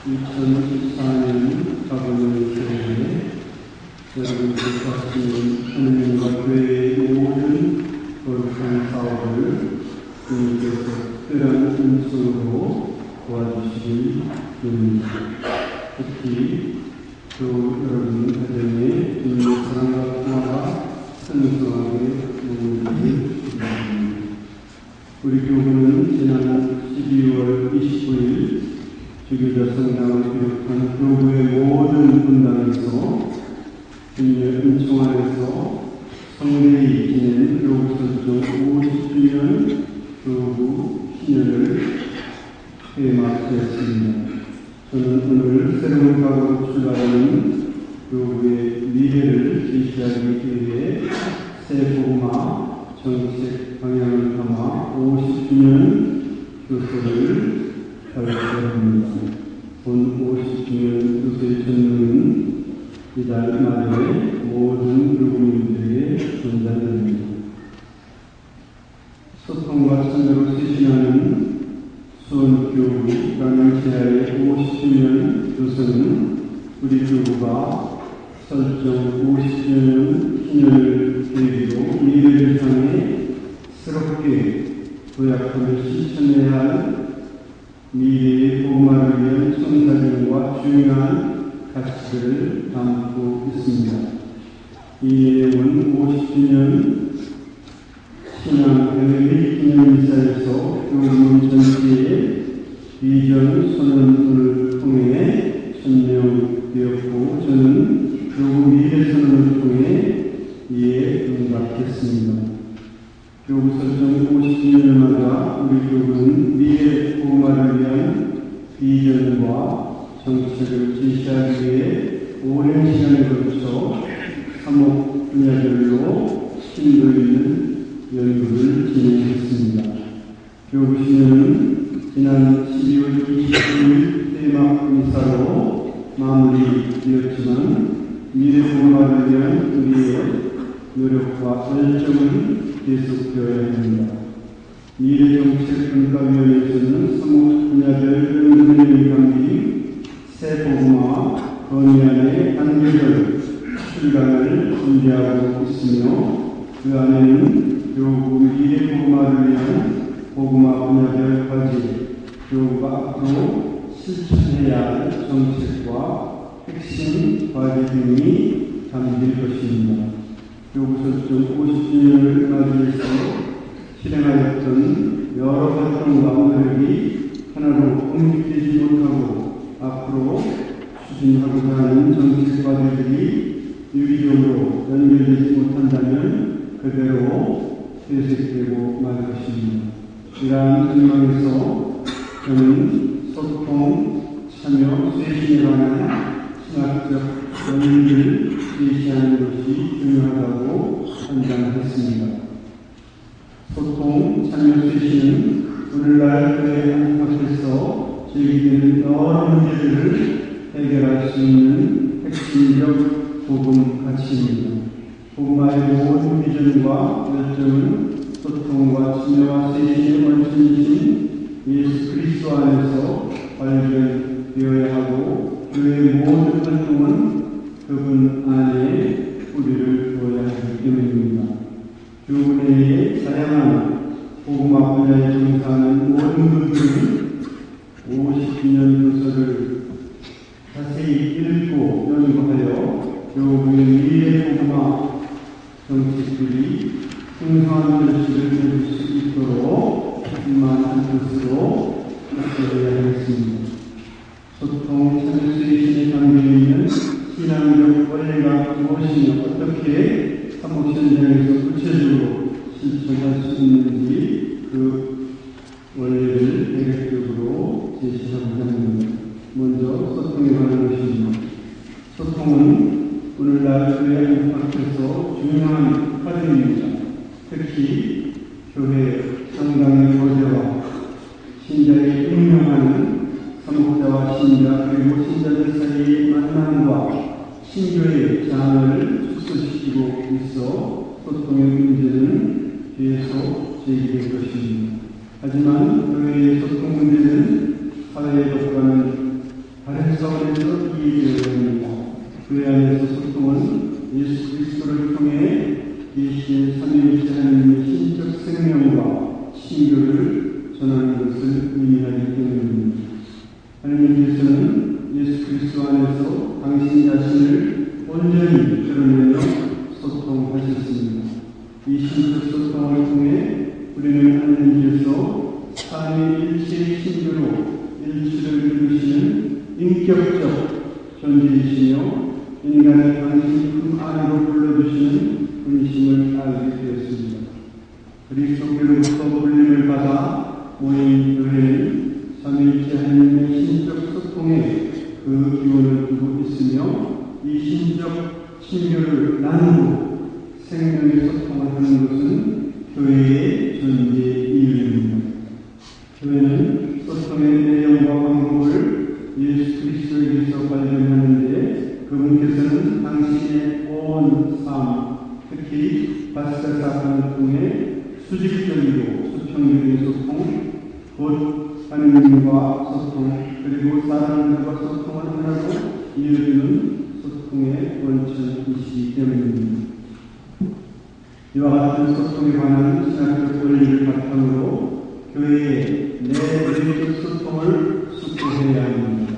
2014년 가보는 교회에 여러분들과 하느님과 교회의 모든 거룩한 사업을 주님께서 특별한 은총으로 도와주시길 바랍니다. 특히 또 여러분 가정에 주님의 사랑과 평화가 성성하게 머무르길 바랍니다. 우리 교구는 지난 12월 29일 주교자 성당을 비롯한 교구의 모든 분당에서 주님의 은총 안에서 성대히 지낸 교구 설정 50주년 교구 신년을 폐막하였습니다. 저는 오늘 새로운 각오로 출발하는 교구의 미래를 제시하기 위해 새 복음화 정책 방향을 담아 50주년 교서를 발표합니다. 본 50주년 교서의 전문은 이달 말에 모든 교구민들에게 전달됩니다. 소통과 참여로 쇄신하는 수원교구라는 제야의 50주년 교서는 우리 교구가 설정 50주년 기념을 계기로 미래를 향해 새롭게 도약하며 실천해야 할 미래의 복음화를 위한 청사진과 중요한 가치들을 담고 있습니다. 이 내용은 50주년 신앙회의 기념인사에서 교문 전체의 비전 선언을 통해 천명되었고 저는 교구 미래 선언을 통해 이에 응답했습니다. 교구 설정 50주년마다 우리 교구는 미래 복음화를 위한 비전과 정책을 제시하기 위해 오랜 시간에 걸쳐 3억 분야별로 심도 있는 연구를 진행했습니다. 교구 신년은 지난 12월 29일 폐막 인사로 마무리되었지만 미래 복음화를 위한 우리의 노력과 열정은 계속되어야 합니다. 미래정책분과위원회에서는 3억 분야별 연구진의 관계인 새 복음화와 건의안의 단계별 출간을 준비하고 있으며 그 안에는 교구 미래 복음화를 위한 복음화 분야별 과제, 교구가 앞으로 실천해야 할 정책과 핵심 과제 등이 담길 것입니다. 교구 설정 50주년을 맞이해서 실행하였던 여러 활동과 노력이 하나로 독립되지 못하고 앞으로 추진하고자 하는 정책 과제들이 유기적으로 연결되지 못한다면 그대로 퇴색되고 말 것입니다. 이러한 전망에서 저는 소통, 참여, 쇄신에 관한 신학적 원리를 제시하는 것이 중요하다고 판단했습니다. 소통, 참여, 쇄신은 오늘날 교회 안팎에서 제기되는 여러 문제들을 해결할 수 있는 핵심적 복음 가치입니다. 복음화의 모든 비전과 열정은 소통과 참여와 쇄신의 원천이신 예수 그리스도 안에서 발견되어야 하고 교회의 모든 활동은 그분 안에 뿌리를 두어야 하기 때문입니다. 교구 내에 다양한 복음화 분야에 종사하는 모든 분들은 50주년 교서를 자세히 읽고 연구하여 교구의 미래 복음화 정책들이 풍성한 결실을 맺을 수 있도록 충만한 뜻으로 작성해야 하겠습니다. 소통, 참여, 쇄신의 관계에 있는 신앙적 원리가 무엇이며 어떻게 사목 현장에서 구체적으로 실천할 수 있는지 그 원리를 대략적으로 제시하고자 합니다. 먼저 소통에 관한 것입니다. 소통은 오늘날 교회 안팎에서 중요한 과정입니다. 특히 교회 성당의 거제와 신자의 임명하는 사목자와 신자 그리고 신자들 사이의 만남과 신교의 장을 축소시키고 있어 소통의 문제는 계속 제기될 것입니다. 하지만 교회의 소통 문제는 사회의 것과는 다른 차원에서 이해되어야 합니다. 교회 안에서 소통은 예수 그리스도를 통해 계신 삼위일체 하나님의 신적 생명과 신교를 전하는 것을 의미하기 때문입니다. 하나님께서는 예수 그리스도 안에서 당신 자신을 온전히 드러내며 소통하셨습니다. 이 신적 소통을 통해 우리는 하나님께서 삼위일체의 신교로 일치를 이루시는 인격적 존재이시며 인간을 당신 품 안으로 불러주시는 분이심을 알게 되었습니다. 그리스도께로부터 불림을 받아 모인 교회는 삼위일체 하나님의 신적 소통에 그 기원을 두고 있으며 이 신적 신교를 나누고 생명의 소통을 하는 것은 교회의 존재 이유입니다. 교회는 소통의 내용과 방법을 예수 그리스도에게서 발견하는데 그분께서는 당신의 온 삶, 특히 바스가 사건을 통해 수직적이고 수평적인 소통, 곧 하느님과 소통, 그리고 사람들과 소통을 하라고 이어주는 소통의 원천이시기 때문입니다. 이와 같은 소통에 관한 신학적 원리를 바탕으로 교회의 내부적 소통을 숙고해야 합니다.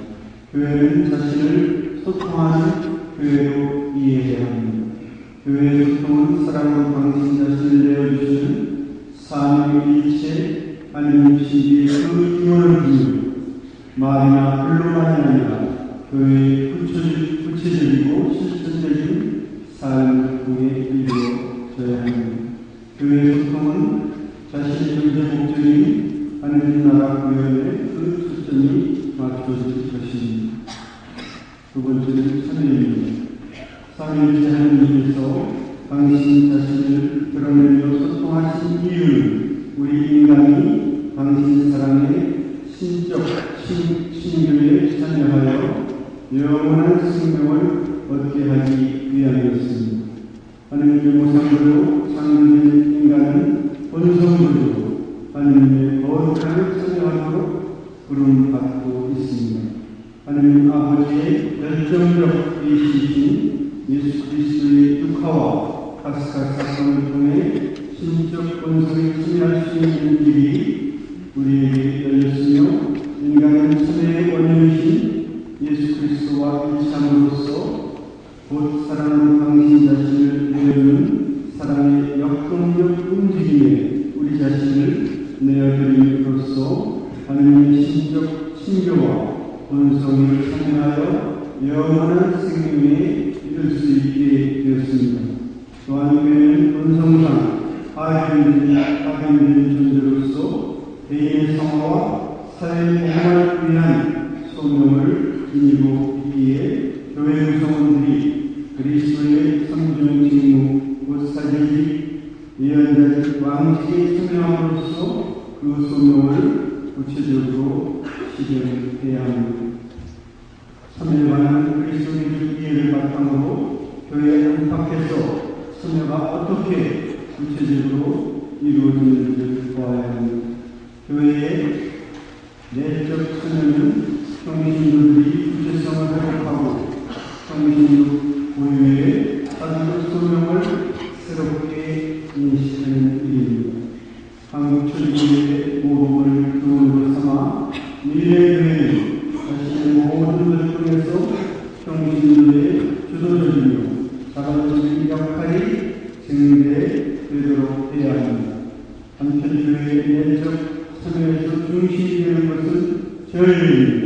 교회는 자신을 소통하는 교회로 이해해야 합니다. 교회의 소통은 사랑으로 당신 자신을 내어주시는 삼위일체 하나님 신비의 그 기원을 두며 말이나 글로만이 아니라 교회의 구체적이고 실천적인 삶을 통해 이루어져야 합니다. 교회의 소통은 자신의 존재 목적인 하나님 나라 구현에 그 초점이 맞춰질 것입니다. 두 번째는 참여입니다. 삼위일체 하나님께서 당신 자신을 드러내며 소통하신 이유는 우리 인간이 당신 사랑의 신적 신교에 참여하여 영원한 생명을 얻게 하기 위함이었습니다. 하느님의 모상으로 창조된 인간은 본성으로 하느님의 거룩함을 참여하도록 부름받고 있습니다. 하느님 아버지의 결정적 계시이신 예수 그리스도의 육화와 파스카 사건을 통해 신적 본성에 참여할 수 있는 길이 우리에게 열렸으며 인간은 참여의 원인이신 예수 그리스도와 일치함으로써 곧 사랑하는 당신 자신을 내어주는 사랑의 역동적 움직임에 우리 자신을 내어드림으로써 하느님의 신적 신교와 본성을 참여하여 영원한 생명에 이룰 수 있게 되었습니다. 또한 교회는 본성상 파괴된 존재로서 개인의 성화와 사회의 복음을 위한 소명을 지니고 있기에 교회 구성원들이 그리스도의 성전 직무, 곧 사제직, 예언자직, 왕직에 참여함으로써 그 소명을 구체적으로 실현해야 합니다. 참여에 관한 그리스도의 이해를 바탕으로 교회 안팎에서 참여가 어떻게 구체적으로 이루어지는지를 보아야 합니다. 교회의 내적 참여는 평신도들이 구체성을 회복하고 평신도 고유의 사회적 소명을 새롭게 인식하는 일입니다. 한국 철교의 모범을 교훈으로 삼아 미래교회는 자신의 모든 것을 통해서 평신도의 주도적이며 자발적인 역할이 증대되도록 해야 합니다. 한편 교회의 내적 참여에서 중심이 되는 것은 전례입니다.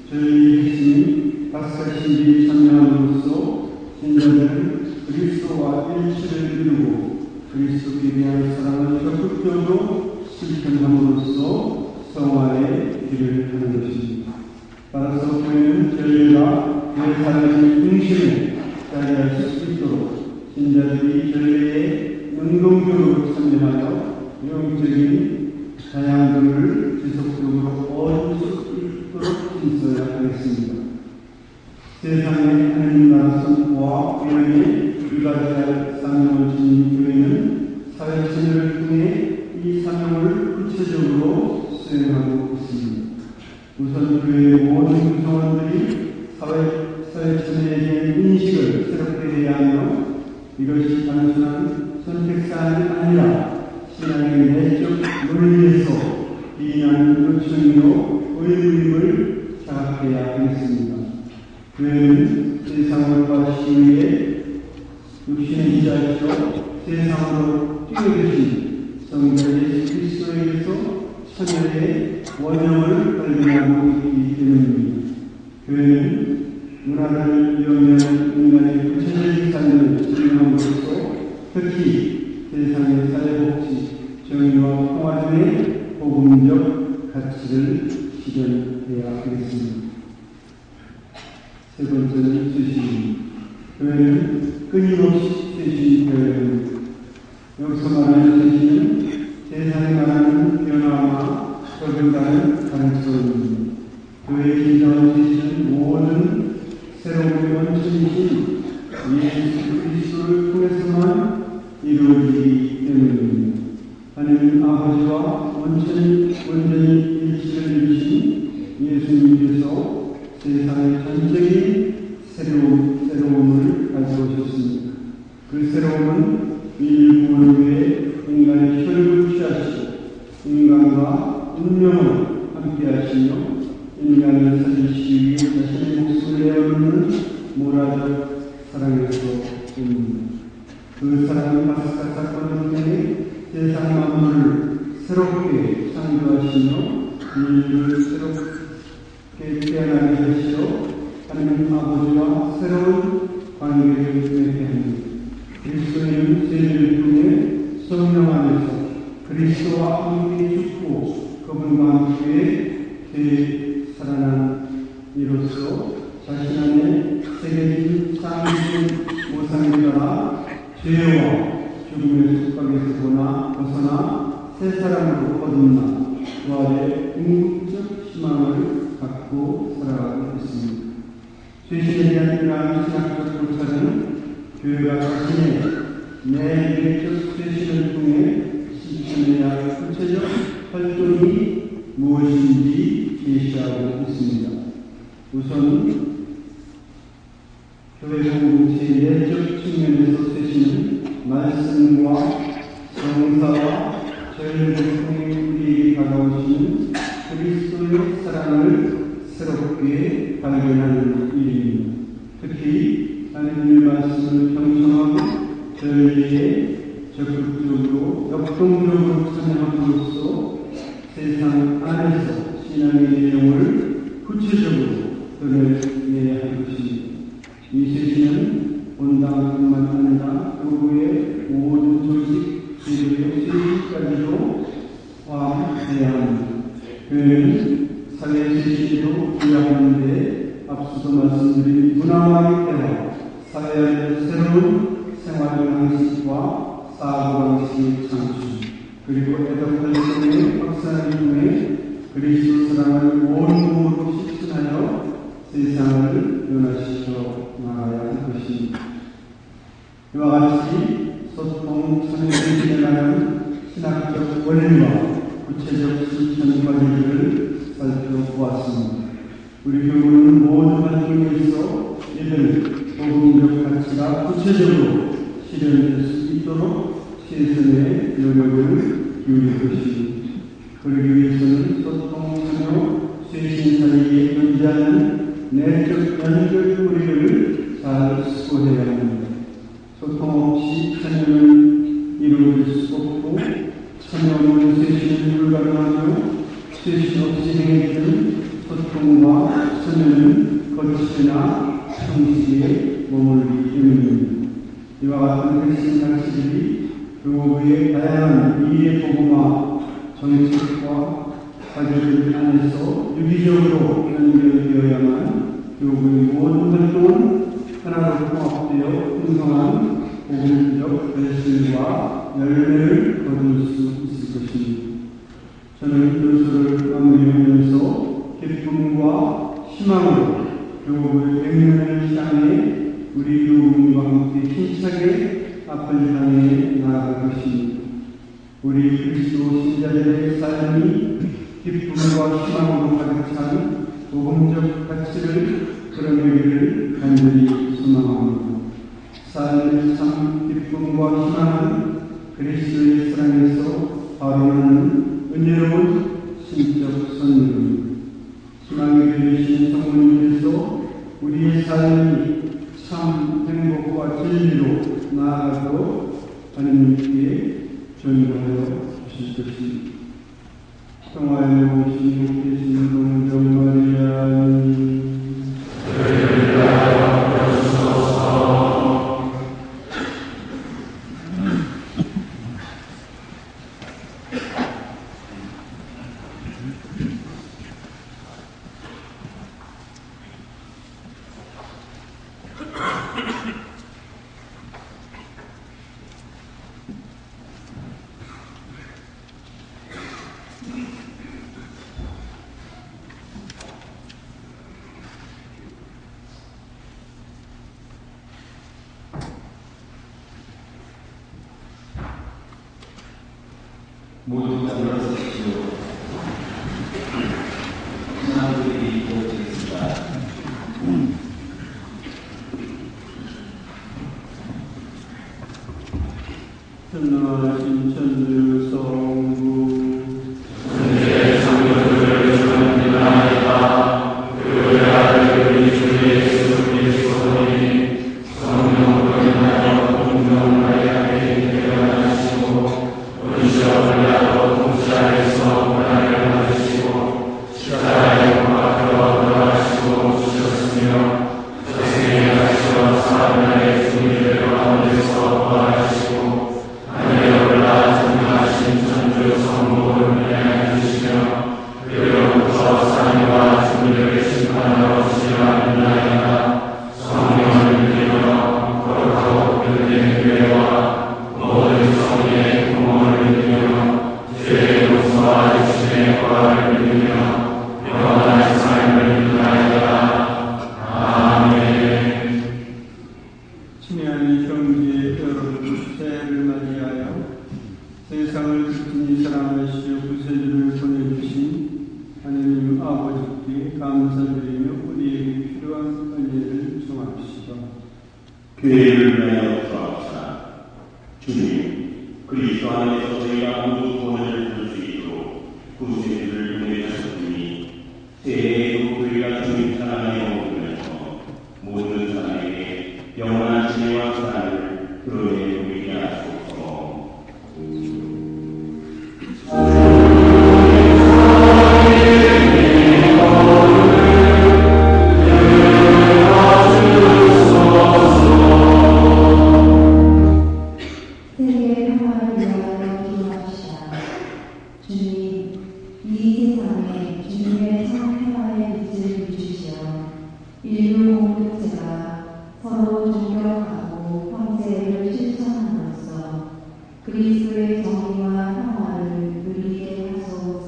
전례의 핵심이 바스카 신비에 참여함으로써 신자들은 그리스도와 일치를 이루고 그리스도에 대한 사랑을 적극적으로 실천함으로써 성화의 길을 가는 것입니다. 따라서 교회는 전례가 교회 삶의 중심에 자리할 수 있도록 신자들이 전례에 능동적으로 참여하여 영적인 다양성을 지속적으로 얻을 수 있도록 있어야 하겠습니다. 세상의 하나님 나라 선포와 교회의 이바지할 사명을 지닌 교회는 사회 참여를 통해 이 사명을 구체적으로 수행하고 있습니다. 우선 교회의 모든 구성원들이 사회천에 대한 인식을 새롭게 해야 하며 이것이 단순한 선택사항이 아니라 신앙의 내적 논리에서 비난 요청이요 의무임을 자각해야 하겠습니다. 교회는 세상과 시위에 육신의 이자이죠 세상으로 뛰어드신 성자 예수 그리스도에게서 천연의 원형을 발견하고 있기 때문입니다. 교회는 문화를 이용하는 인간의 구체적인 삶을 증명함으로써 특히 세상의 사회복지, 정의와 평화 등의 복음적 가치를 실현해야 하겠습니다. 세 번째는 쇄신입니다. 교회는 끊임없이 쇄신되어야 합니다. 여기서 말하는 쇄신은 세상에 말하는 변화와 적용하는 가능성입니다. 교회의 진정한 쇄신은 모든 새로운 원천이신 예수 그리스도를 통해서만 이루어지기 때문입니다. 하나님 아버지와 온전히 일치를 이루신 예수님께서 세상의 전적인 새로움을 가져오셨습니다. 그 새로움은 인류 위에 인간의 혈육을 취하시고 인간과 운명을 함께하시며 인간을 살리시기 위해 자신의 목숨을 내어놓는 모라적 사랑에서입니다. 그 사랑은 파스카 사건을 통해 세상 만물을 새롭게 창조하시며 인류를 새롭게 태어나게 하시어 하나님 아버지와 새로운 관계를 맺게 합니다. 그리스도는 세례를 통해 성령 안에서 그리스도와 함께 죽고 그분과 함께 살아난 이로써 자신 안에 새겨진 창조된 모상에 따라 죄와 죽음의 속박에서 벗어나 새 사람으로 거듭나 부활의 궁극적 희망을 갖고 살아가고 있습니다. 쇄신에 대한 이러한 신학적 고찰은 교회가 자신의 내내적 쇄신을 통해 실천해야 할 구체적 활동이 무엇인지 제시하고 있습니다. 우선 교회 공동체의 내적 측면에서 쇄신은 말씀과 정사와 전례를 통해 우리에게 다가오시는 그리스도의 사랑을 새롭게 발견하는 일입니다. 특히 하나님의 말씀을 경청하고 전례에 적극적으로 역동적으로 참여함으로써 세상 안에서 신앙의 내용을 구체적으로 드러내야 할 것입니다. 이 쇄신은 본당뿐만 아니라 교회의 모든 조직, 제도의 쇄신까지도 포함해야 합니다. 교회는 사회 쇄신도 기여하는 데 앞서도 말씀드린 문화와의 대화, 사회 안의 새로운 생활 방식과 사고 방식의 창출, 그리고 애덕 활동의 확산을 통해 그리스도 사랑을 온 몸으로 실천하여 세상을 변화시켜 나가야 할 것입니다. 이와 같이 소통 참여를 진행하는 신학적 원리와 구체적 실천 과정들을 살펴보았습니다. 우리 교회는 모든 활동에 있어 이들 복음적 가치가 구체적으로 실현될 수 있도록 최선의 노력을 기울일 것입니다. 그러기 위해서는 소통, 참여, 쇄신 사이에 존재하는 내적 연결고리를 잘 수고해야 합니다. 소통 없이 참여는 이루어질 수 없고 참여 없는 쇄신은 불가능하며 쇄신 없이 행해지는 소통과 참여는 거치나 성시에 머물기 때문입니다. 이와 같은 핵심 가치들이 교회의 다양한 이해 복음화 정책과 과제들 안에서 유기적으로 연결되어야만 교회의 모든 활동은 하나로 통합되어 풍성한 복음적 결실과 열매를 거둘 수 있을 것입니다. 저는 교수를 마무리하면서 기쁨과 희망으로 교회의 100년을 향해 우리 교우님과 함께 힘차게 앞을 향해 나아갈 것입니다. 우리 그리스도 신자들의 삶이 기쁨과 희망으로 가득 찬 복음적 가치를 그런 일을 간절히 소망합니다. 삶의 참 기쁨과 희망은 그리스도의 사랑에서 발원하는 은혜로운 신적 선물입니다. 희망이 되신 성모님께서 우리의 삶이 참 행복과 진리로 나아가도록 하나님께 전도하여 주실 것입니다. 평화에 오신 계신 동정 마리아 모두 일어서십시오. 신앙들이 이루어지겠습니다. 전능하신 천주 성부 주의 성도들을 축원드리나이다. 그의 아들 우리 주 예수 그리스도니 성령으로 인하여 공동 마리아에게 태어나시고 은시와 나로 동시아에서 고난을 받으시고 십자가에 못 박혀 돌아가시고 죽으셨으며 저승에 가시어 사흘날에 주님의 가운데서 부활하시고 하늘에 올라 전능하신 천주 성부를 은혜하여 주시며 그리로부터 사람과 주님을 심판하러 오시리라 믿나이다. 성령을 믿으며 거룩하고 변된 교회와 모든 성인의 공헌을 믿으며 죄의 용서와 육신의 부활을 믿으며 영원한 삶을 믿나이다. 아멘. 친애하는 형제 여러분, 새해를 맞이하여 세상을 극진히 사랑하시어 구세주를 보내주신 하나님 아버지께 감사드리며 우리에게 필요한 은혜를 청합시다. 교회를 위하여 구하옵소서. 주님, 그리스도 안에서 저희가 모두 구원을 받을 수 있도록 구세주를 보내주셨으니 새해에도 저희가 주님 사랑에 머무르면서 모든 사람에게 영원한 지혜와 사랑을 드러내 보이게 하소서. 세계의 평화를 위하여 기도합시다. 주님, 이 세상에 주님의 참 평화의 빛을 비추시어 인류 공동체가 서로 존경하고 황제를 실천함으로써 그리스도의 정의와 평화를 누리게 하소서.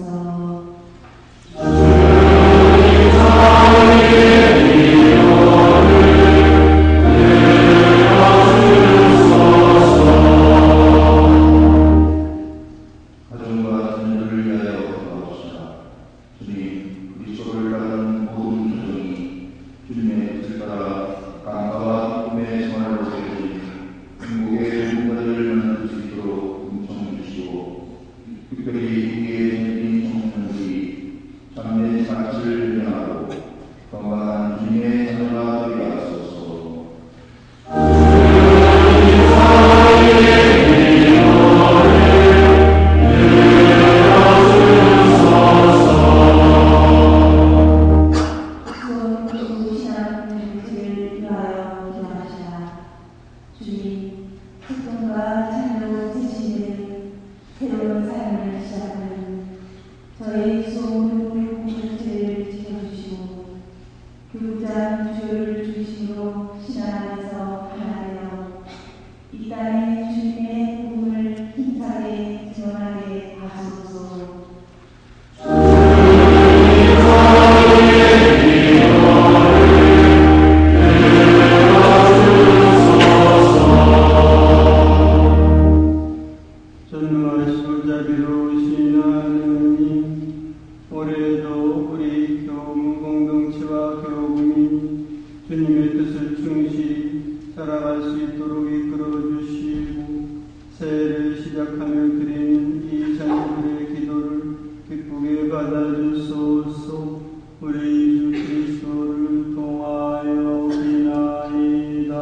가정과 자녀를 위하여 기도합시다. 주님, 그리스도를 따르는 모든 가정이 주님의 뜻을 따라 감사와 기쁨의 생활을 하게 되니 행복의 누군가를 만날 수 있도록 은총 주시고, 특별히 우리의 생긴 청년들이 참된 가치를 유명하고 건강한 주님의 자녀가 되게 하소서. 주님, 찬양으로 세시는 새로운 삶을 시작하는 저희 소모는 공동체를 지켜주시고 교장 주를 중심으로 신앙에서 하나여 이 땅에 주님의 복음을 힘차게 전하게 하소서. 전능하시고 자비로우신 하나님, 올해도 우리 교무 공동체와 교우분이 주님의 뜻을 충실히 살아갈 수 있도록 이끌어 주시고 새해를 시작하며 드리는 이 자녀들의 기도를 기쁘게 받아주소서. 우리 주 그리스도를 통하여 비나이다.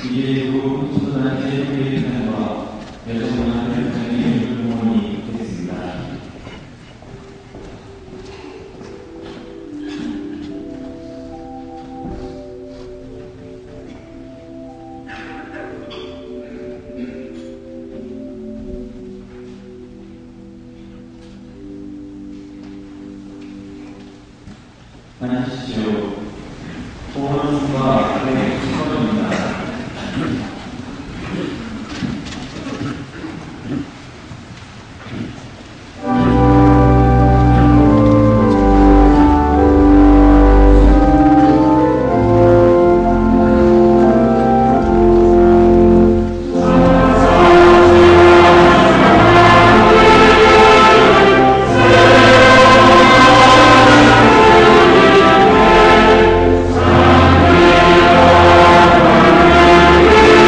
이제 후 초단체 회의단과 여성만 회장의 공헌이 있겠습니다. 안녕하십시오. 오른손과 왼손입니다. 주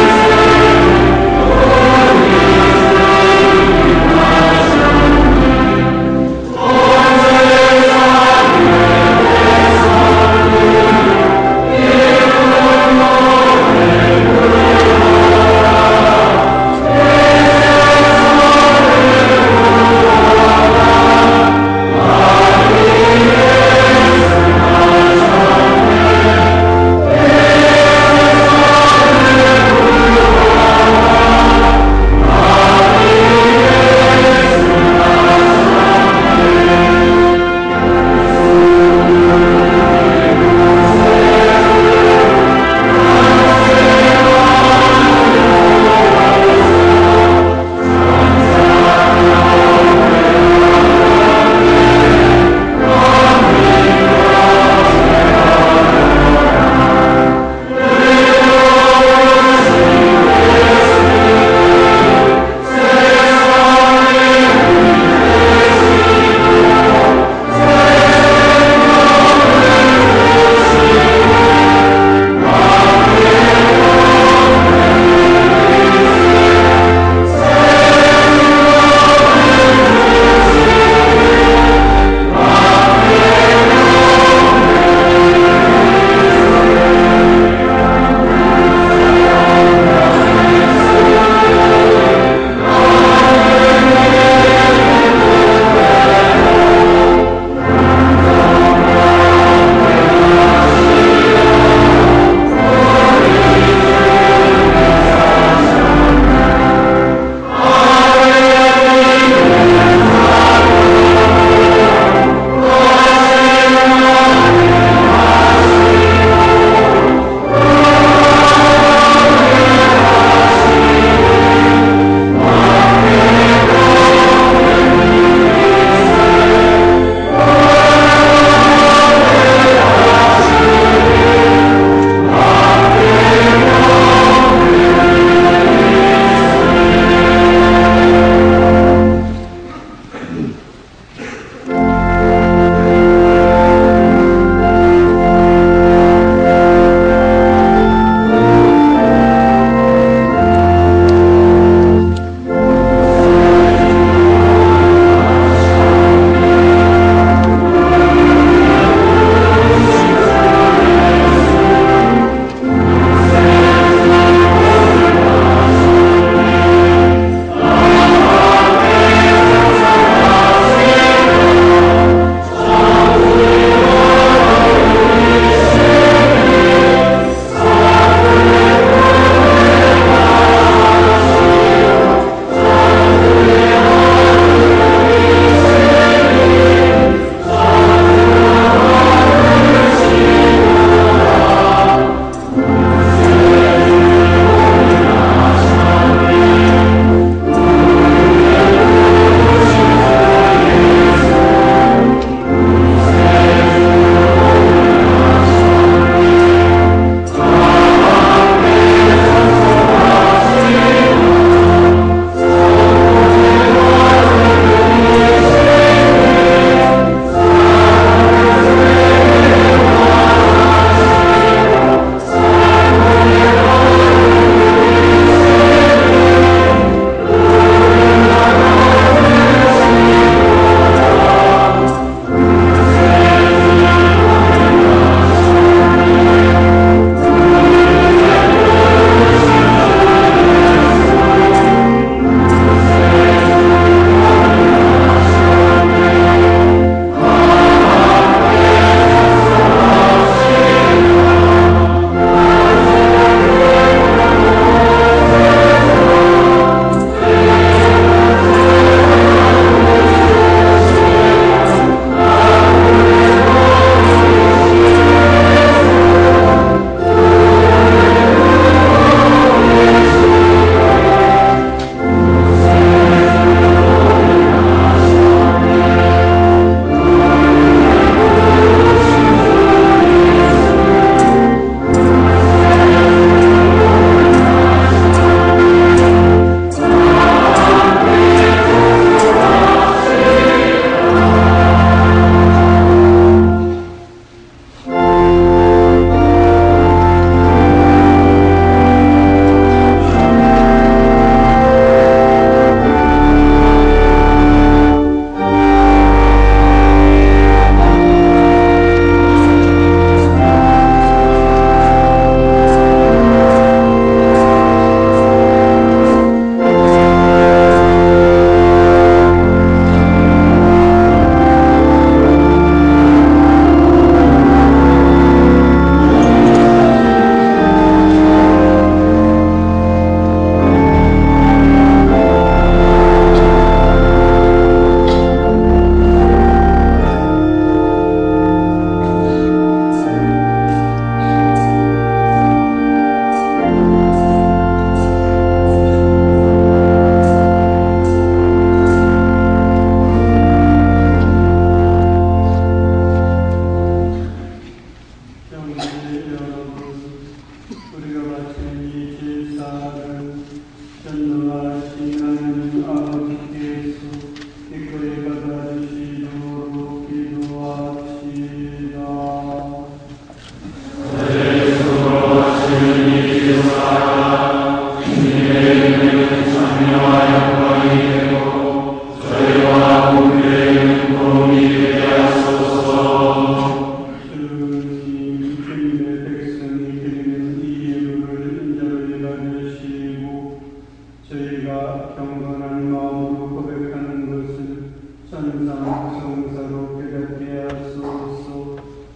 성사로 깨닫게 하소서.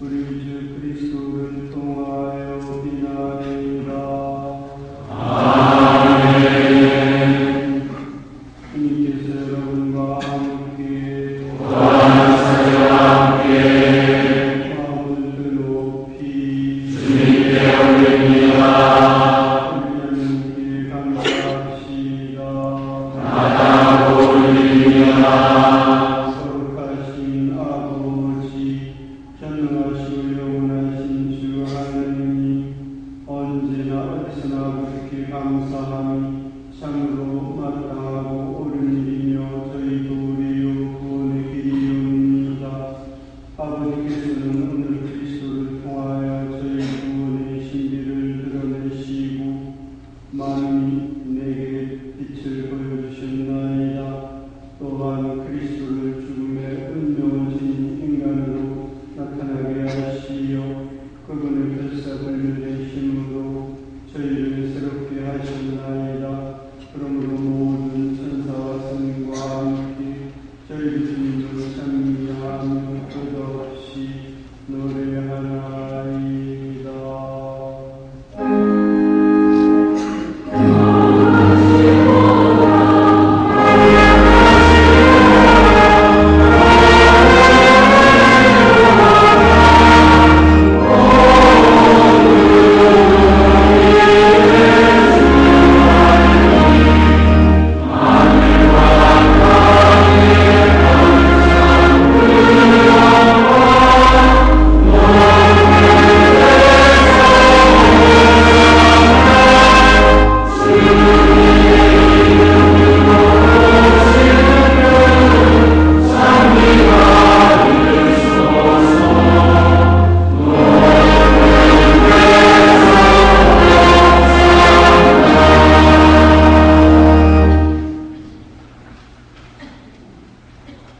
우리 주 그리스도를 통하여 비나이다. 아멘. 주님께서 여러분과 함께 마음을 높이 주님께 올립니다. 주님께 감사합시다. 나다고 올립니다. 거룩하신 아버지, 전능하시고 영원하신 주 하나님이 언제나 어디서나 그렇게 감사함이 참으로 마땅하고 옳은 일이며 저희 도리요 구원의 길이옵니다. 아버지께서는 오늘 그리스도를 통하여 저희 구원의 신비를 드러내시고 만민이 내게 빛을 보여주셨나이다. 또한 그리스도를 죽음의 운명을 지닌 인간으로 나타나게 하시어 그분의 별사분의 힘으로 저희를 새롭게 하셨나이다. 그러므로 모든 천사와 성과 함께 저희 주님으로 찬미하며 끝없이 노래하나이다.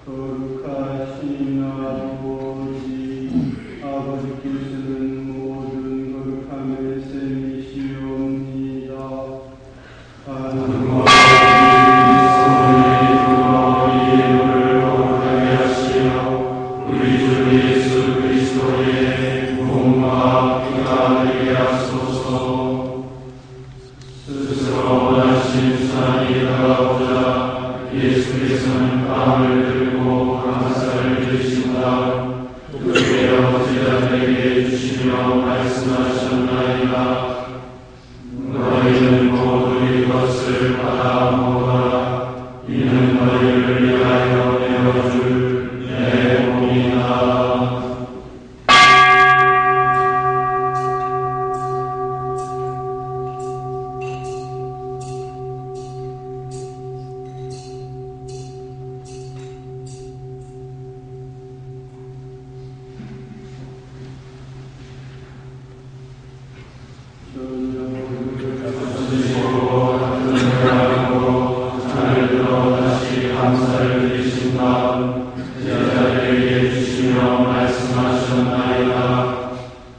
거룩하신 아버지, 아버지께서는 모든 거룩함의 셈이시옵니다. 하나님 이름을 거룩하게 하시어 우리 주 예수 그리스도의 몸과 피가 되게 하소서. 스스로 원하신 수단이 다가오자 예수께서는 빵을 들고 감사를 드리신 다음 그대로 제자들에게 주시며 말씀하셨나이다. 너희는 모두 이것을 받아 먹어라. 이는 너희를 위하여 내어줄 내 몸이다. 감사를 드리신 다음 제자들에게 주시며 말씀하셨나이다.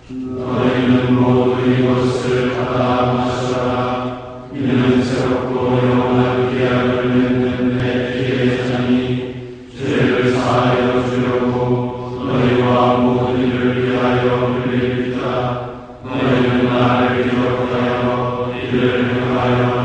너희는 모두 이것을 받아 마셔라. 이는 새롭고 영원한 계약을 맺는 내 피의 잔이 죄를 사하여 주려고 너희와 모든 이를 위하여 흘립니다. 너희는 나를 기억하여 이를 행하여라.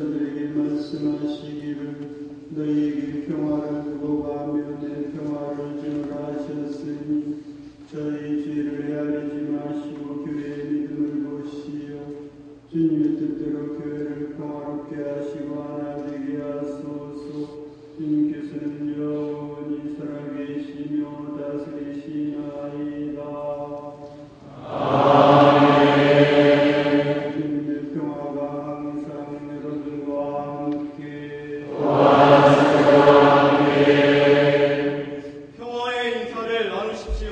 제자들에게 말씀하시기를 너희에게 평화를 두고 가며 내 평화를 주노라 하셨으니 저희 죄를 헤아리지 마시고 교회의 믿음을 보시어 주님의 뜻대로 교회를 평화롭게 하시고 하나 되게 하소서. 주님께서는 영원히 살아계시며 다스리시나이다. 아멘. 주님의 평화가 항상 여러분과 함께 평화의 인사를 나누십시오.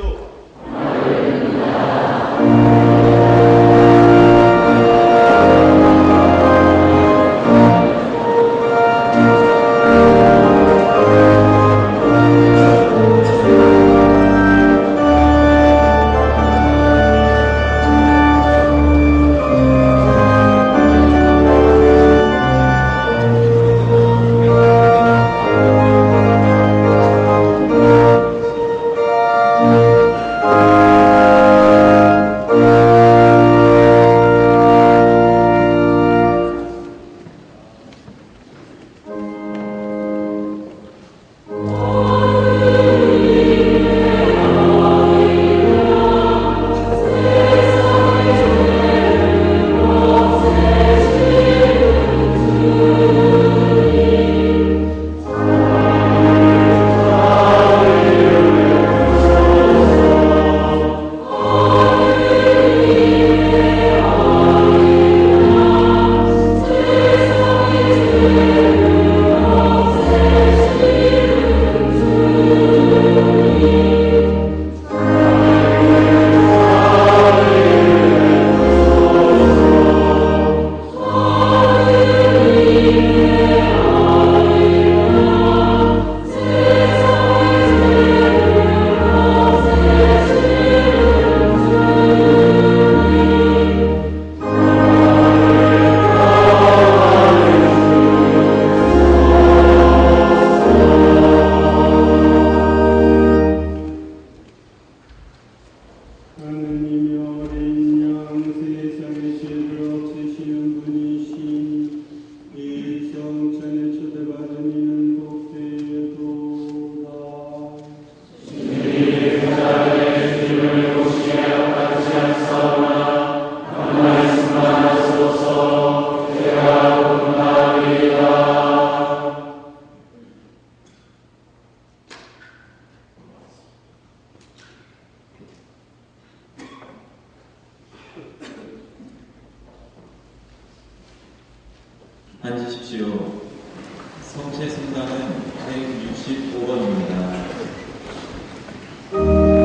앉으십시오. 성체 순서는 165번입니다. 아멘.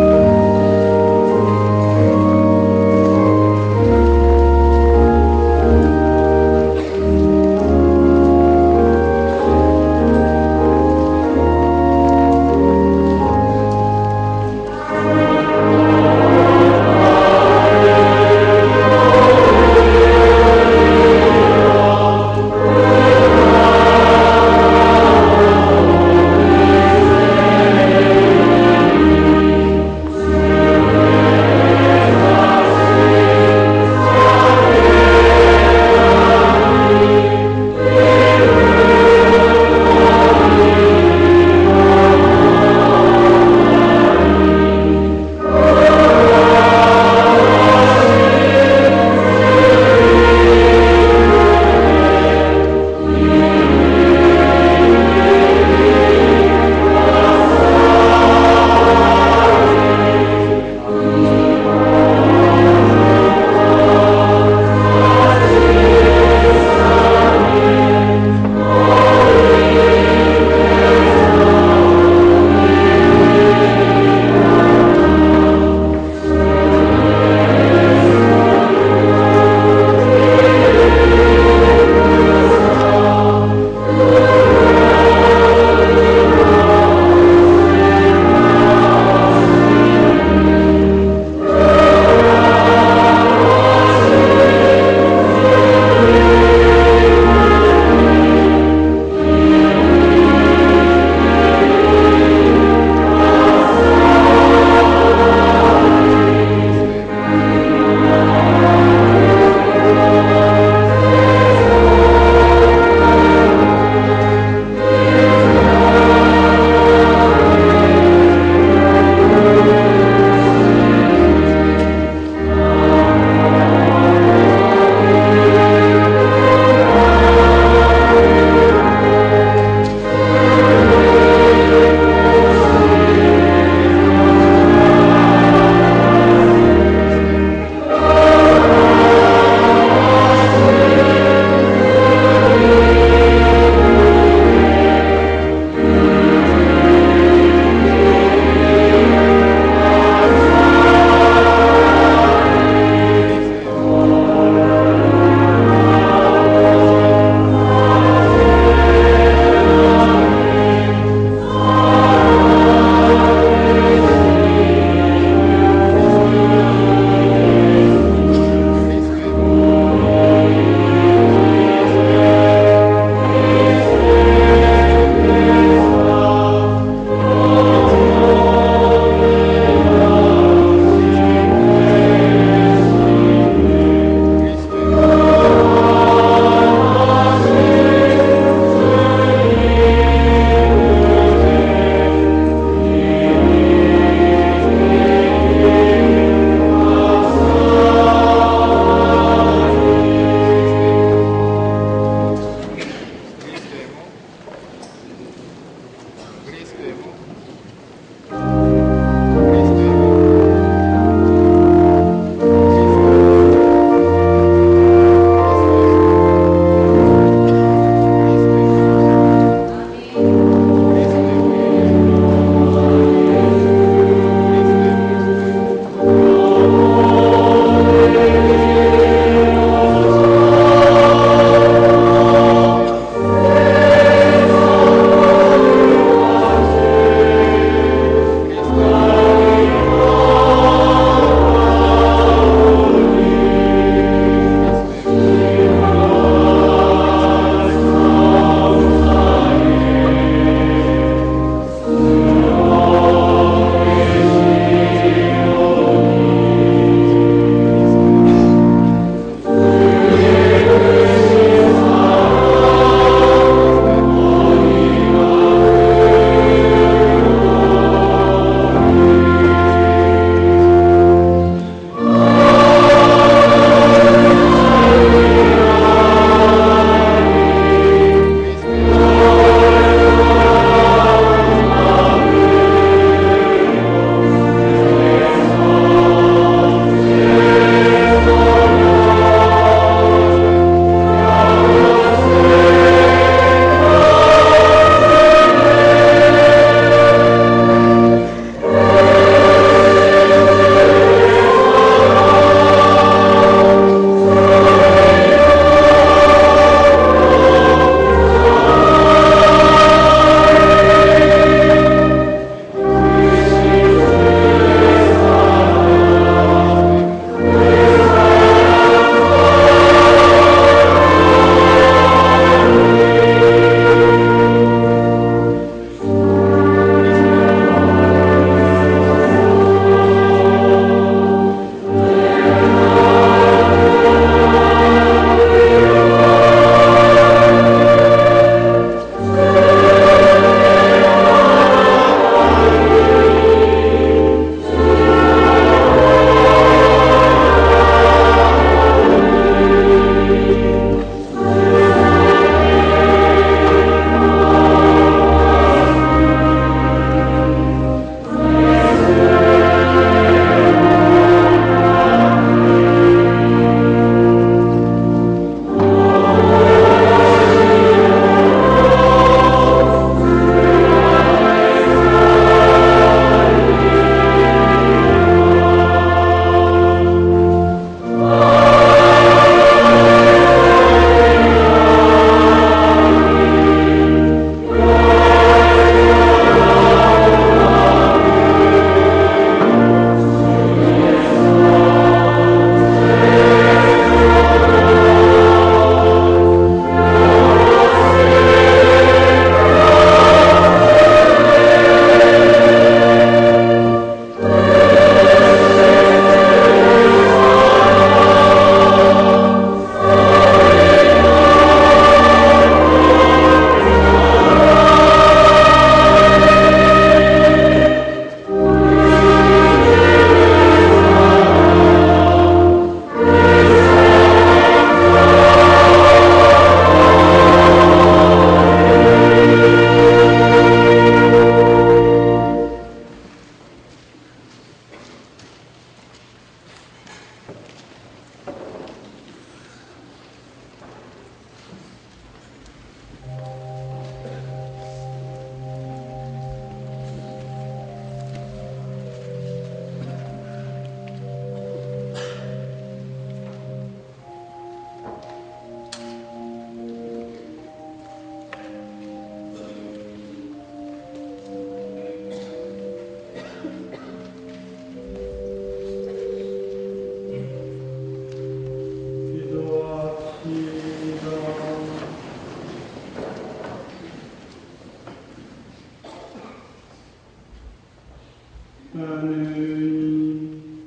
하느님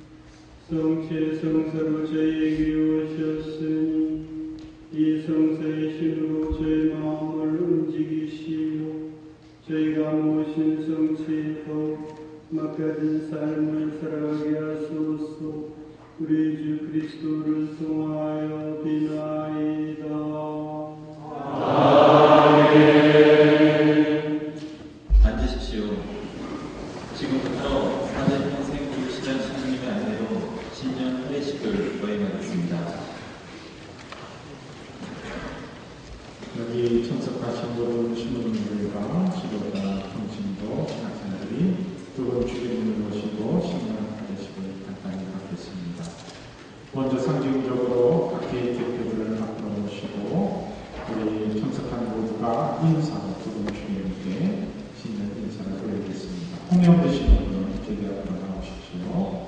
성체 성사로 저희에게 오셨으니 이 성사의 힘으로 저희 마음을 움직이시고 저희가 모신 성체에 더 막가진 삶을 살아가게 하소서. 우리 주 그리스도를 통하여 비나이다. 앉으십시오. 지금부터 40평생 불시간 신부님의 안내로 신년 할례식을 거행하겠습니다. 여기 참석하신 모든 신부님들과 지도자, 통신도, 신학생들이 두 분 주기님을 모시고 신년 할례식을 간단히 갖겠습니다. 먼저 상징적으로 각 개인 대표들을 앞으로 모시고 우리 참석한 모두가 인사 두 분 주기님께 신년 인사를 드리겠습니다. 홍영되시는 분은 제대 앞으로 나오십시오.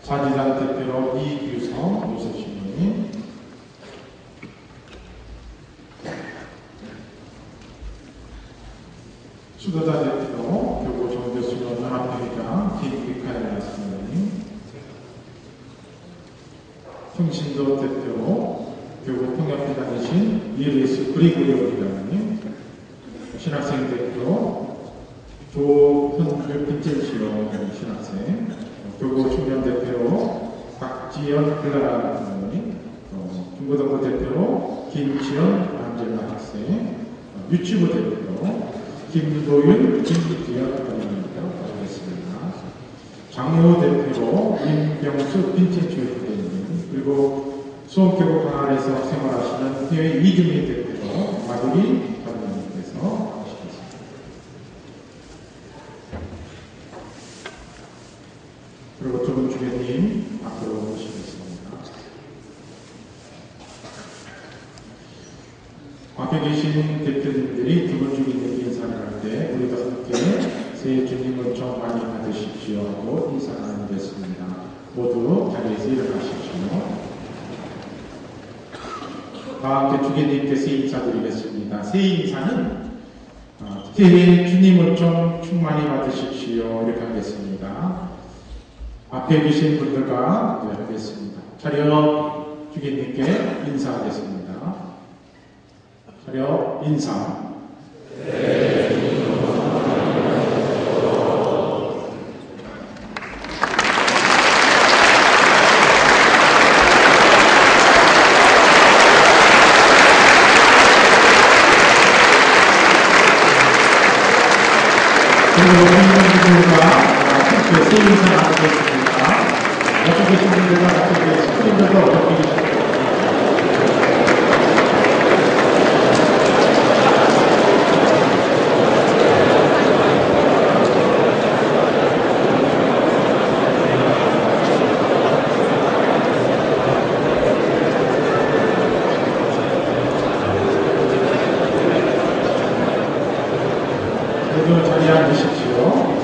사지단 대표로 이규성 유서신부님, 수도자 대표로 교구 종교수련 연합회장 김미카엘 선생님, 통신도 대표로 교구 통역회장이신 이르스 그리고리오 회장님, 신학생 대표 조현주 빈첸시오 신학생, 교구 청년 대표로 박지연 클라라 선생님, 중고등부 대표로 김지연 안젤라 학생, 유치부 대표 김도윤, 김지연 선생님입니다. 하겠습니다. 장로 대표로 임병수 빈첸주 대표님, 그리고 수원교구 강안에서 생활하시는 해외 이주민 대표로 마두리 선생님께서 나오시겠습니다. 그리고 두 분 주교님 앞으로 모시겠습니다. 앞에 계신 대표님들이 두 분 주교님께 인사를 할 때 우리도 함께 새해 주님을 좀 많이 받으십시오 하고 인사를 나누겠습니다. 모두 자리에서 일어나십시오. 다 함께 주교님께 새해 인사드리겠습니다. 새해 인사는 새해 주님을 좀 충만히 받으십시오 이렇게 하겠습니다. 앞에 계신 분들과 하겠습니다. 차렷 주교님께 인사하겠습니다. 차렷 인사. 그리고 국민분들과 함께 새해 인사 나누겠습니다. 어떻게 계신 분들과 어떻게 스크린들도 어떻게 계십니까? 모두 자리에 앉으십시오.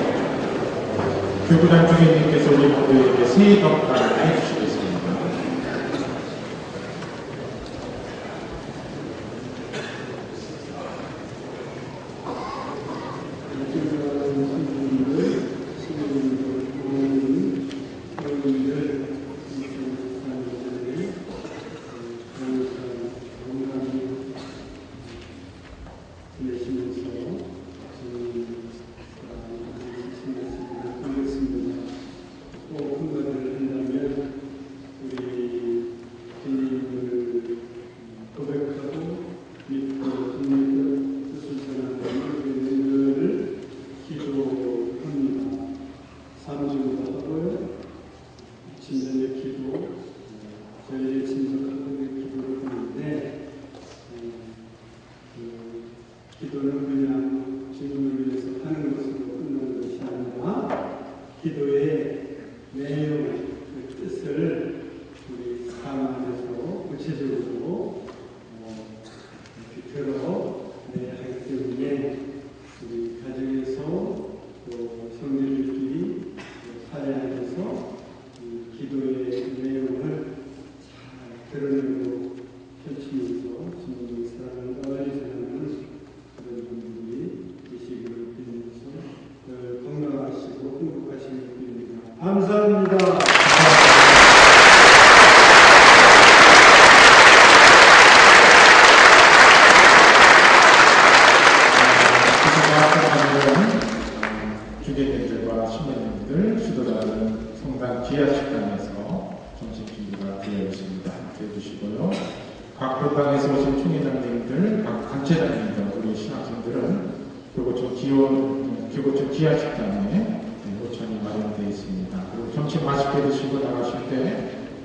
교구단 주교님께서 우리 모두에게 새해 덕담을 해주시겠습니다. 기도는 그냥 주님을 위해서 하는 것으로 끝나는 것이 아니라 기도의 내용, 그 뜻을 우리 삶 안에서 구체적으로 비표로 하기 때문에 우리 가정에서 또 성도들끼리 살아야해서 기도의 내용을 잘 드러내고 펼치면서 주님의 사랑을 떠나지 않는 그런 분들이 계시기를 빌면서 건강하시고 행복하시길 빌며 지하식당에서 점심 준비가 되어 있습니다. 함께 해주시고요. 각 교당에서 오신 총회장님들, 각 단체장님들, 우리 신학생들은 교구청 지하식당에 호천이 마련되어 있습니다. 그리고 점심 맛있게 드시고 나가실 때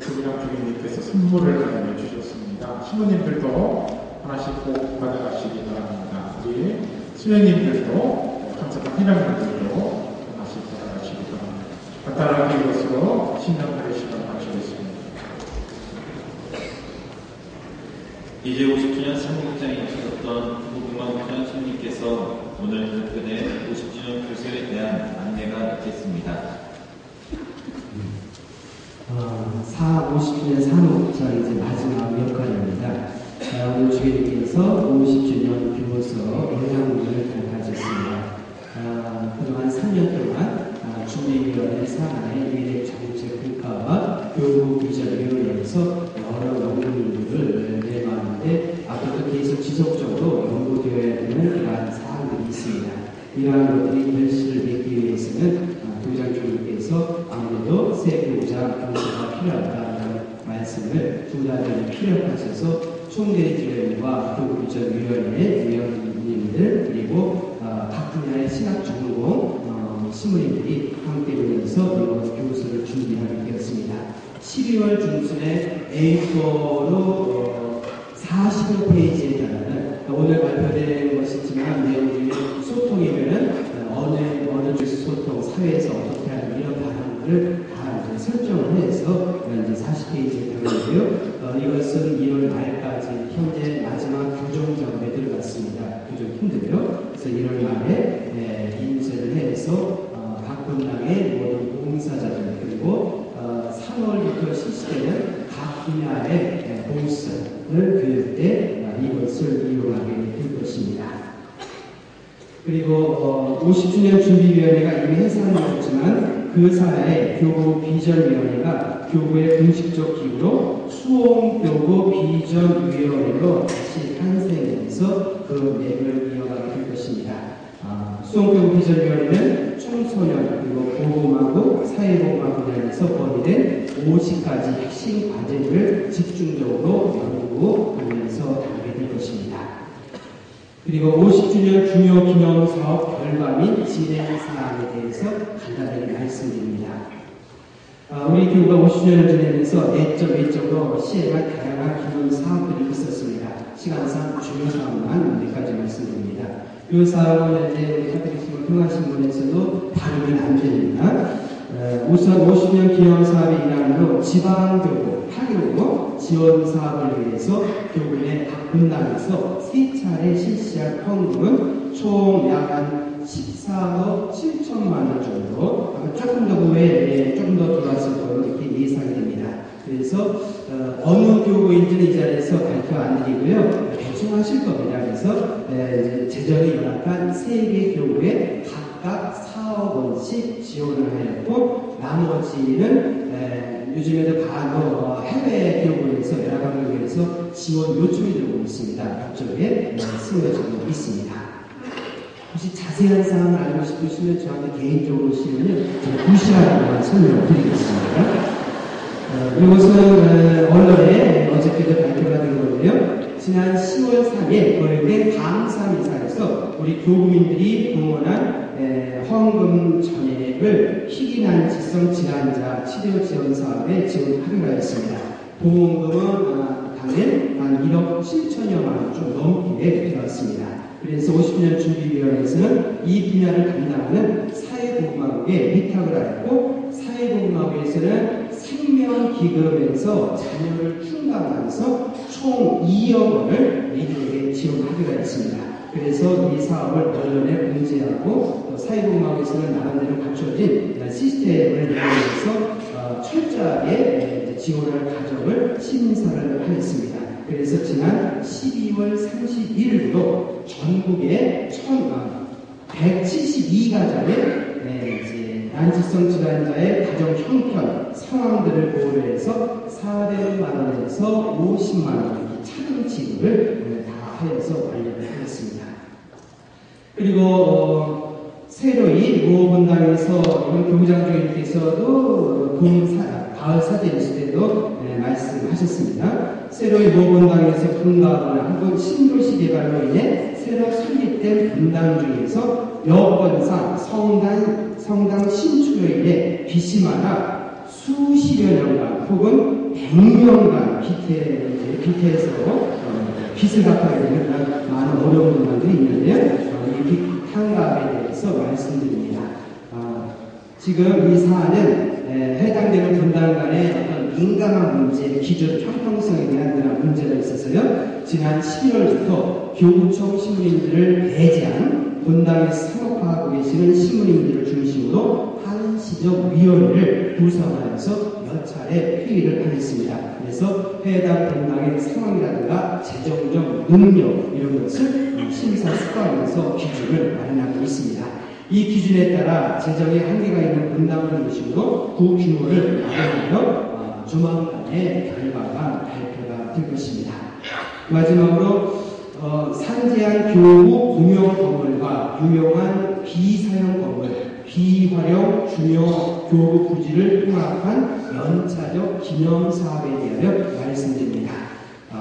교구장 주인님께서 선물을 마련해 주셨습니다. 신부님들도 하나씩 꼭 받아가시기 바랍니다. 우리 수녀님들도 참석한 회장님들도 하나씩 받아가시기 바랍니다. 간단하게 이것으로 신년팔의 시간 마치겠습니다. 이제 50주년 상국장에 오셨던 고구마 손님께서 오늘 발표된 50주년 교세에 대한 안내가 있겠습니다. 50주년 상국장 이제 마지막 역할입니다. 오늘 주님께서 50주년 교서 영향문을 가졌습니다. 그동안 3년 동안 준비위원회 산하의 미래 정책 평가와 교구 비전위원회에서 여러 연구들을 내봤는데 앞으로도 계속 지속적으로 연구되어야 되는 이러한 사항들이 있습니다. 이러한 것들이 결실을 맺기 위해서는 교장 주님께서 아무래도 새 교장 교수가 필요하다는 말씀을 두 달을 피력하셔서 총대주연과 교구비전위원회 위원님들 그리고 각 분야의 신학 전공 신부님들이 함께 모여서 교수를 준비하게 되었습니다. 12월 중순에 A4로 45페이지에 달하는 오늘 발표된 것이지만 내용 중에 소통이면은 어느 쪽 소통, 사회에서 어떻게 하는 이런 방향들을 다 이제 설정을 해서 이제 40페이지에 달하는데요. 이것은 1월 말까지 현재 마지막 교정 작업에 들어갔습니다. 교정 힘들어요. 그래서 1월 말에 인쇄를 해서 각 분당의 모든 봉사자들 그리고 3월부터 실시되는 각 분야의 봉사를 교육 때 이것을 이용하게 될 것입니다. 그리고 50주년 준비위원회가 이미 해산되었지만 그 산하에 교구 비전위원회가 교구의 공식적 기구로 수홍교구 비전위원회로 다시 탄생해서 그 맥을 이어가게 될 것입니다. 수홍교구 비전위원회는 청소년 그리고 고구마고 사회복마 분야에서 건의된 50가지 핵심 과제를 집중적으로 연구하면서 하게 될 것입니다. 그리고 50주년 중요 기념 사업 결과 및 진행 사항에 대해서 간단하게 말씀드립니다. 우리 교구가 50주년을 지내면서 내적으로 시행한 다양한 기본 사업들이 있었습니다. 시간상 중요 사업만 여기까지 말씀드립니다. 이 사업은 현재 우리 카톨릭 평화신문에서도 다루면 안 됩니다. 우선 50년 기념 사업의 일환으로 지방교구 8교구 지원 사업을 위해서 교구 내 각 분당에서 3차례 실시할 헌금은 총 약 한 14억 7천만 원 정도, 조금 더 후에 조금 더 들어왔을 거로 이렇게 예상이 됩니다. 그래서 어느 교구인지는 이 자리에서 발표 안 드리고요. 대충 하실 겁니다. 그래서 재정이 열악한 3개 교구에 각각 4억 원씩 지원을 하였고 나머지는 요즘에도 바로 해외 교구에서 여러 강국에서 지원 요청이 들어오고 있습니다. 이쪽에 쓰여지고 있습니다. 혹시 자세한 사항을 알고 싶으시면 저한테 개인적으로 오시면요. 제가 부시하게만 설명을 드리겠습니다. 이것은 언론에 어저께도 발표가 된 건데요. 지난 10월 3일 거액의 감사미사에서 우리 교구민들이 공헌한 헌금 전액을 희귀난치성 질환자 치료 지원 사업에 지원하기로 했습니다. 보험금은 당일 한 1억 7천여만 원 좀 넘게 들어왔습니다. 그래서 50년 준비위원회에서는 이 분야를 담당하는 사회복지국에 위탁을 하였고 사회복지국에서는 생명기금에서 자녀를 충당하면서 총 2억 원을 이들에게 지원하기로 했습니다. 그래서 이 사업을 언론에 공지하고 사회복지국에서는 나름대로 갖춰진 시스템을 이용해서 철저하게 지원할 과정을 심사를 하였습니다. 그래서 지난 12월 31일부터 전국에 172가정의 난치성 질환자의 가정 형편 상황들을 고려해서 400만 원에서 50만 원 차등 지급을 다 하여서 완료를 하였습니다. 그리고 새로이 모본당에서 이번 교부장 주님께서도 가을 사제 있을 때도 말씀하셨습니다. 새로이 모본당에서 분가하거나 혹은 신도시 개발로 인해 새로 설립된 분당 중에서 여건상 성당 신축로 인해 빚이 많아 수십여 년간 혹은 100년간 빚에서 빚을 갚아야 되는 그런 많은 어려운 분들이 있는데요. 이 빚 탕감에 대해서 말씀드립니다. 지금 이 사안은 해당되는 분당 간의 어떤 민감한 문제, 기존 형평성에 대한 그런 문제가 있어서요. 지난 11월부터 교구청 신문인들을 배제한 분당에 사업하고 계시는 신문인들을 중심으로 한시적 위원회를 구성하여서 몇 차례 회의를 하겠습니다. 그래서 해당 분당의 상황이라든가 재정적 능력 이런 것을 심사숙고하면서 기준을 마련하고 있습니다. 이 기준에 따라 재정에 한계가 있는 분당을 중심으로 그 규모를 마련하여 조만간에 결과가 발표가 될 것입니다. 마지막으로 상재한 교구 공용 건물과 유용한 비사용 건물, 비활용 중요 교구 부지를 통합한 연차적 기념사업에 대하여 말씀드립니다.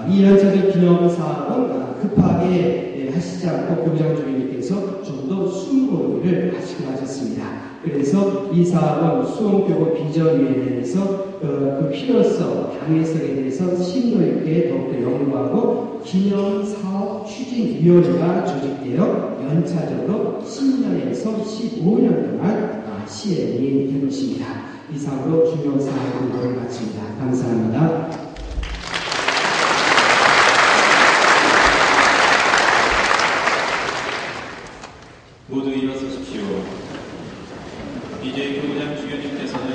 이 연차적 기념사업은 급하게 하시지 않고 교부장 주님께서 좀 더 숨고르기를 하셨습니다. 그래서 이 사업은 수원교구 비전위원회에서 그 필요성, 당위성에 대해서 심도 있게 더욱더 연구하고 기념사업 추진위원회가 조직되어 연차적으로 10년에서 15년 동안 시행이 될 것입니다. 이상으로 중요 사항을 마칩니다. 감사합니다. 모두 일어서십시오. 이제 교부장 주교님께서는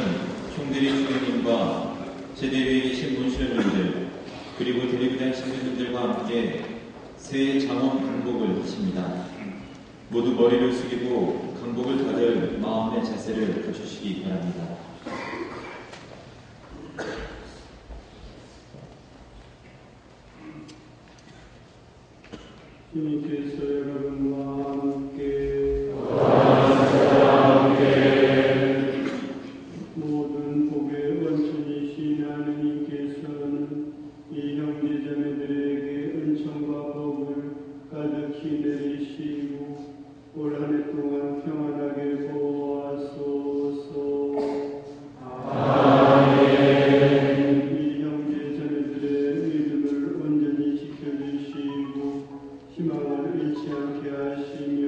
총대리 주교님과 제대위에 계신 문수령님들 그리고 대리부장 신부님들과 함께 새 장원 강복을 하십니다. 모두 머리를 숙이고 강복을 받을 마음의 자세를 갖추시기 바랍니다. 주님께서 여러분과 함께 모든 복의 원천이신 하느님께서는 이 형제자매들에게 은총과 복을 가득히 내리시고 올 한 해 동안 평안하게 보호하소서. 이 형제자매들의 믿음을 온전히 지켜주시고 희망을 잃지 않게 하시며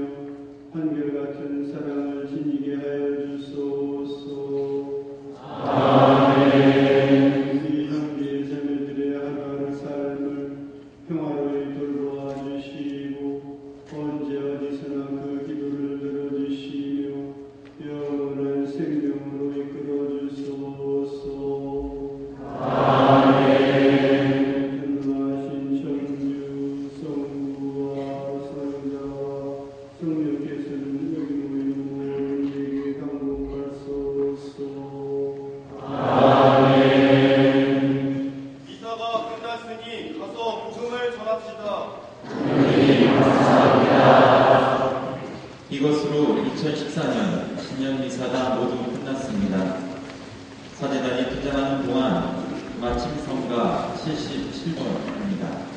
한결같은 사랑을 지니게 하여 주소서. 이 형제 자매들의 하루하루 삶을 평화로이 돌보아 주시고 언제 어디서나 그 기도를 들어주시며 영원한 생명으로 이끌어 주소서. 전능하신 천주 성부와 성자와 성령께서는 여기 모이는 모든 이에게 강복하소서. 미사가 끝났으니 가서 복음을 전합시다. 이것으로 2014년 신년 미사가 모두 끝났습니다. 사제단이 퇴장하는 동안 마침 성가 77번입니다.